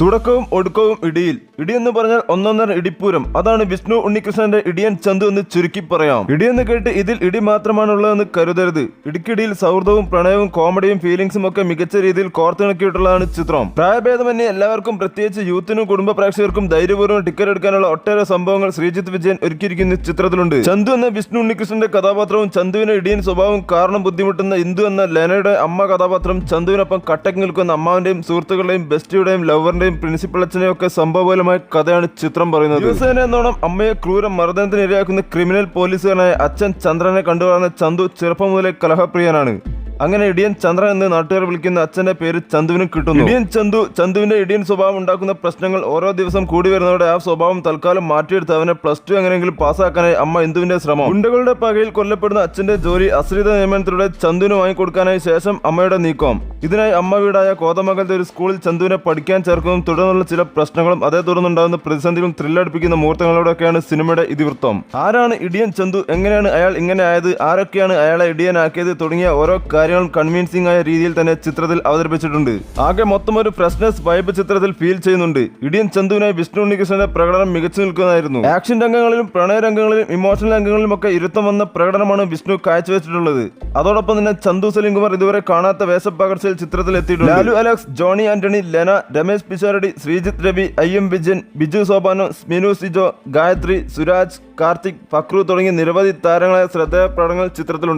തുടക്കവും ഒടുക്കവും ഇടിയിൽ. ഇടിയെന്ന് പറഞ്ഞാൽ ഒന്നൊന്നര ഇടിപ്പൂരം. അതാണ് വിഷ്ണു ഉണ്ണികൃഷ്ണന്റെ ഇടിയൻ ചന്തു എന്ന് ചുരുക്കി പറയാം. ഇടിയെന്ന് കേട്ട് ഇതിൽ ഇടി മാത്രമാണുള്ളതെന്ന് കരുതരുത്. ഇടിക്കിടിയിൽ സൗഹൃദവും പ്രണയവും കോമഡിയും ഫീലിംഗ്സും ഒക്കെ മികച്ച രീതിയിൽ കോർത്തിണക്കിയിട്ടുള്ളതാണ് ചിത്രം. പ്രായഭേദമന്യേ എല്ലാവർക്കും, പ്രത്യേകിച്ച് യൂത്തിനും കുടുംബ പ്രേക്ഷകർക്കും ധൈര്യപൂർവ്വം ടിക്കറ്റ് എടുക്കാനുള്ള ഒട്ടേറെ സംഭവങ്ങൾ ശ്രീജിത്ത് വിജയൻ ഒരുക്കിയിരിക്കുന്ന ചിത്രത്തിലുണ്ട്. ചന്തു എന്ന വിഷ്ണു ഉണ്ണികൃഷ്ണന്റെ കഥാപാത്രവും ചന്തുവിന്റെ ഇടിയൻ സ്വഭാവവും കാരണം ബുദ്ധിമുട്ടുന്ന ഇന്ദു എന്ന ലെനയുടെ അമ്മ കഥാപാത്രം, ചന്തുവിനൊപ്പം കട്ടക്ക് നിൽക്കുന്ന അമ്മാവിന്റെയും സുഹൃത്തുക്കളുടെയും ബെസ്റ്റിയുടെയും ലവറിന്റെയും പ്രിൻസിപ്പൽ അച്ഛനെയും ഒക്കെ സംഭവപരമായ കഥയാണ് ചിത്രം പറയുന്നത്. ദിവസേന എന്നോണം അമ്മയെ ക്രൂര മർദ്ദനത്തിന് ഇരയാക്കുന്ന ക്രിമിനൽ പോലീസുകാരനായ അച്ഛൻ ചന്ദ്രനെ കണ്ടുവളർന്ന ചന്തു ചെറുപ്പം മുതലേ കലഹപ്രിയനാണ്. അങ്ങനെ ഇടിയൻ ചന്ദ്രൻ എന്ന് നാട്ടുകാർ വിളിക്കുന്ന അച്ഛന്റെ പേര് ചന്തുവിനും കിട്ടുന്നു. ഇടിയൻ ചന്തുവിന്റെ ഇടിയൻ സ്വഭാവം ഉണ്ടാക്കുന്ന പ്രശ്നങ്ങൾ ഓരോ ദിവസം കൂടി വരുന്നതോടെ ആ സ്വഭാവം തൽക്കാലം മാറ്റിയെടുത്ത് അവനെ +2 എങ്ങനെയെങ്കിലും പാസ്സാക്കാനായി അമ്മ ഇന്ദുവിന്റെ ശ്രമം. ഗുണ്ടകളുടെ പകയിൽ കൊല്ലപ്പെടുന്ന അച്ഛന്റെ ജോലി അശ്രിത നിയമനത്തിലൂടെ ചന്തുവിന് വാങ്ങിക്കൊടുക്കാനായി ശേഷം അമ്മയുടെ നീക്കം. ഇതിനായി അമ്മ വീടായ കോതമംഗലത്തെ ഒരു സ്കൂളിൽ ചന്തുവിനെ പഠിക്കാൻ ചേർക്കുന്നതും തുടർന്നുള്ള ചില പ്രശ്നങ്ങളും അതേ തുടർന്നുണ്ടാകുന്ന പ്രതിസന്ധികളും ത്രില്ലടിപ്പിക്കുന്ന മുഹൂർത്തങ്ങളോടൊക്കെയാണ് സിനിമയുടെ ഇതിവൃത്തം. ആരാണ് ഇടിയൻ ചന്തു, എങ്ങനെയാണ് അയാൾ ഇങ്ങനെ ആയത്, ആരൊക്കെയാണ് അയാളെ ഇടിയനാക്കിയത് തുടങ്ങിയ ഓരോ കാര്യങ്ങളും കൺവിൻസിംഗ് ആയ രീതിയിൽ തന്നെ ചിത്രത്തിൽ അവതരിപ്പിച്ചിട്ടുണ്ട്. ആകെ മൊത്തം ഒരു ഫ്രഷ്നെസ് വൈബ് ചിത്രത്തിൽ ഫീൽ ചെയ്യുന്നുണ്ട്. ഇടിയൻ ചന്തുവിനായി വിഷ്ണു ഉണ്ണികൃഷ്ണന്റെ പ്രകടനം മികച്ചു നിൽക്കുന്നതായിരുന്നു. ആക്ഷൻ രംഗങ്ങളിലും പ്രണയ രംഗങ്ങളിലും ഇമോഷണൽ രംഗങ്ങളിലും ഒക്കെ ഇരുത്തം വന്ന പ്രകടനമാണ് വിഷ്ണു കാഴ്ചവെച്ചിട്ടുള്ളത്. അതോടൊപ്പം തന്നെ ചന്തു സലിംകുമാർ ഇതുവരെ കാണാത്ത വേഷപ്പകർച്ചയിൽ ചിത്രത്തിൽ എത്തിയിട്ടുണ്ട്. ലാലു അലക്സ്, ജോണി ആന്റണി, ലെന, രമേശ് പിഷാരടി, ശ്രീജിത്ത് രവി, IM വിജയൻ, ബിജു സോപാനോ, സ്മിനു സിജോ, ഗായത്രി, സുരാജ്, കാർത്തിക്, ഫക്രു തുടങ്ങിയ നിരവധി താരങ്ങളായ ശ്രദ്ധേയ പ്രകടനങ്ങൾ ചിത്രത്തിലുണ്ട്.